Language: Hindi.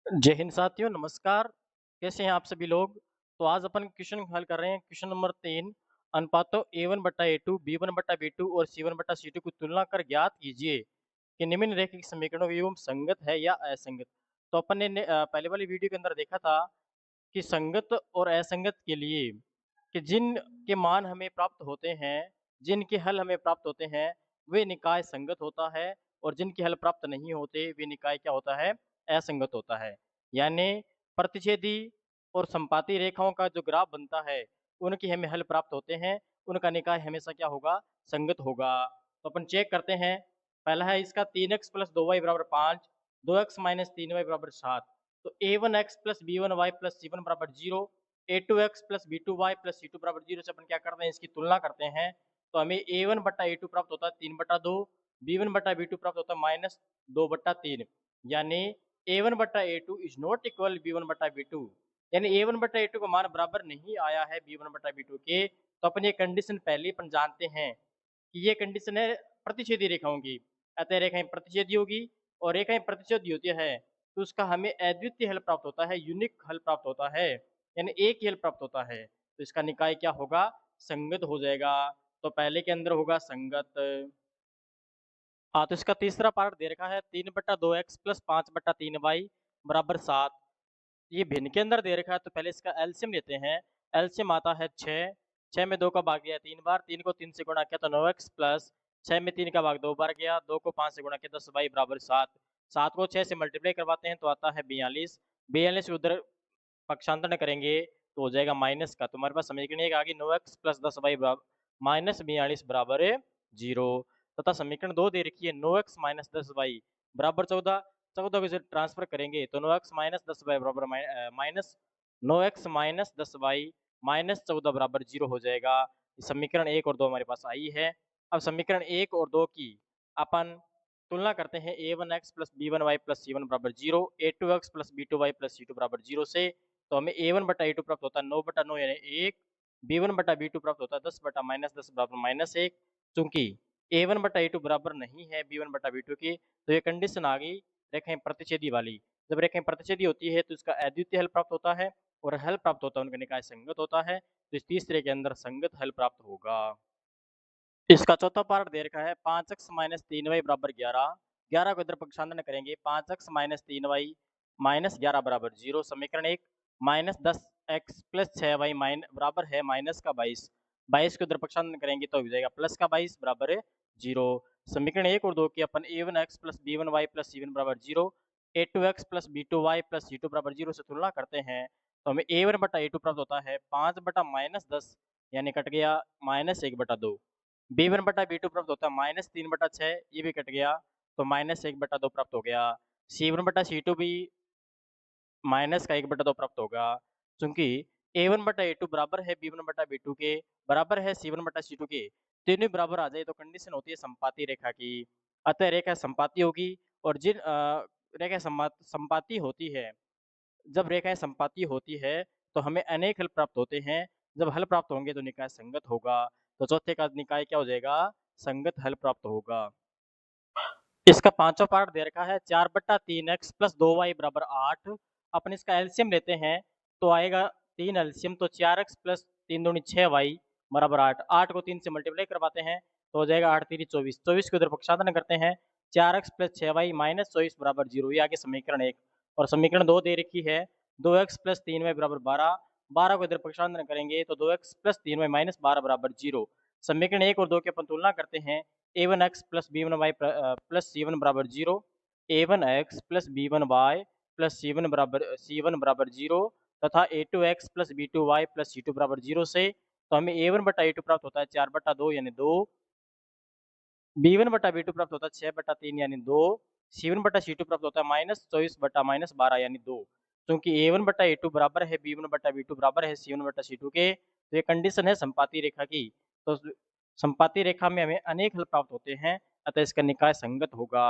जय हिंद साथियों, नमस्कार। कैसे हैं आप सभी लोग? तो आज अपन क्वेश्चन हल कर रहे हैं। क्वेश्चन नंबर 3, अनुपातों A1/A2, B1/B2 और C1/C2 की तुलना कर ज्ञात कीजिए कि निम्नलिखित समीकरणों का योग संगत है या असंगत। तो अपन ने पहले वाली वीडियो के अंदर देखा था कि संगत और असंगत के लिए कि जिन के मान हमें प्राप्त होते हैं, जिनके हल हमें प्राप्त होते हैं, वे निकाय संगत होता है और जिनके हल प्राप्त नहीं होते, वे निकाय क्या होता है? असंगत होता है। यानी प्रतिच्छेदी और संपाती रेखाओं का जो ग्राफ बनता है, उनके हमें हल प्राप्त होते हैं, उनका निकाय हमेशा क्या होगा? संगत होगा। तो अपन चेक करते हैं। पहला है इसका 3x + 2y = 5, 2x - 3y = 7। तो a1x + b1y + c1 = 0, a2x + b2y + c2 = 0 से अपन क्या करते हैं? इसकी तुलना करते हैं। तो हमें a1/a2 प्राप्त होता है 3/2, b1/b2 प्राप्त होता है -2/3। यानी a1/a2 is not equal b1/b2। यानी a1/a2 का मान बराबर नहीं आया है b1/b2 के। तो अपन ये कंडीशन पहले ही अपन जानते हैं कि ये कंडीशन है प्रतिच्छेदी रेखाओं की। अतः रेखाएं प्रतिच्छेदी होगी और रेखाएं प्रतिच्छेदी होती है तो उसका हमें अद्वितीय हल प्राप्त होता है, यूनिक हल प्राप्त होता है, यानी एक ही हल प्राप्त होता है। तो इसका निकाय क्या होगा? संगत हो जाएगा। तो पहले के अंदर होगा संगत। हाँ, तो इसका तीसरा पार्ट दे रखा है 3/2x + 5/3y = 7। ये भिन्न के अंदर दे रखा है तो पहले इसका एलसीएम लेते हैं। एलसीएम आता है 6, 6 में 2 का भाग गया 3 बार, 3 को 3 से गुणा किया तो 9x प्लस 6 में 3 का भाग 2 बार गया, 2 को 5 से गुणा किया 10y = 7। 7 को 6 से मल्टीप्लाई करवाते हैं तो आता है 42। 42 उधर पक्षांतरण करेंगे तो हो जाएगा माइनस का। तो हमारे पास समीकरण एक आ गई 9x + 10y -42 = 0 तथा समीकरण 2 दे रखी है 9x - 10y = 14। 14 को इसे ट्रांसफर करेंगे तो 9x - 10y बराबर माइनस 9x - 10y -14 बराबर 0 हो जाएगा। समीकरण 1 और 2 हमारे पास आई है। अब समीकरण 1 और 2 की अपन तुलना करते हैं a1x + b1y + c1 = 0, a2x + b2y + c2 = 0 से। तो हमें a1/a2 प्राप्त होता है 9/9 यानी 1, b1/b2 प्राप्त होता है 10/-10 = -1। चूंकि a1/a2 बराबर नहीं है b1/b2 की तो ये कंडीशन आ गई रेखाएं प्रतिच्छेदी वाली। जब रेखाएं प्रतिच्छेदी होती है तो इसका अद्वितीय हल प्राप्त होता है और हल प्राप्त होता है उनका निकाय संगत होता है। तो इस तीसरे के अंदर संगत हल प्राप्त होगा। इसका चौथा पार्ट दे रखा है 5x - 3y = 11। 11 को इधर पक्षांतरण करेंगे 5x - 3y -11 = 0। समीकरण 1 -10x + 6y बराबर है -22। 22 को इधर पक्षांतरण करेंगे तो हो जाएगा +22 = 0। समीकरण 1 और 2 की अपन a1x + b1y + c1 = 0, a2x + b2y + c2 = 0 से तुलना करते हैं तो हमें a1/a2 प्राप्त होता है 5/-10 यानी कट गया -1/2। b1/b2 प्राप्त होता है -3/6, ये भी कट गया तो -1/2 प्राप्त हो गया। c1/c2 भी -1/2 प्राप्त होगा क्योंकि a1/a2 बराबर है b1/b2 के, बराबर है c1/c2 के। तीनों बराबर आ जाए तो कंडीशन होती है संपाती रेखा की। अतः रेखा संपाती होगी और जिन रेखा संपाती होती है, जब रेखाएं संपाती होती है तो हमें अनेक हल प्राप्त होते हैं। जब हल प्राप्त होंगे तो निकाय संगत होगा। तो चौथे का निकाय क्या हो जाएगा? संगत हल प्राप्त होगा। इसका पांचवा पार्ट दे रखा है 4/3x + 2y = 8। अपन इसका एलसीएम लेते हैं तो आएगा 3 एलसीएम तो 4x + 3 दूनी 6y = 8। 8 को 3 से मल्टीप्लाई करवाते हैं तो हो जाएगा 8 3 24। 24 को इधर पक्षांतरण करते हैं 4x + 6y -24 = 0। ये आगे समीकरण 1 और समीकरण 2 दे रखी है 2x + 3y = 12। 12 को इधर पक्षांतरण करेंगे तो 2x + 3y -12 = 0। समीकरण 1 और 2 की अपन तुलना करते हैं a1x + b1y + c1 = 0, a1x + b1y + c1 = 0 तथा a2x + b2y + c2 = 0 से। तो हमें a1/a2 प्राप्त होता है 4/2 यानी 2, b1/b2 प्राप्त होता है 6/3 यानी 2, c1/c2 प्राप्त होता है -24/-12 यानी 2। क्योंकि a1/a2 बराबर है b1/b2 बराबर है c1/c2 के, तो ये कंडीशन है संपाती रेखा की। तो संपाती रेखा में हमें अनेक हल प्राप्त होते हैं, अतः इसका निकाय संगत होगा।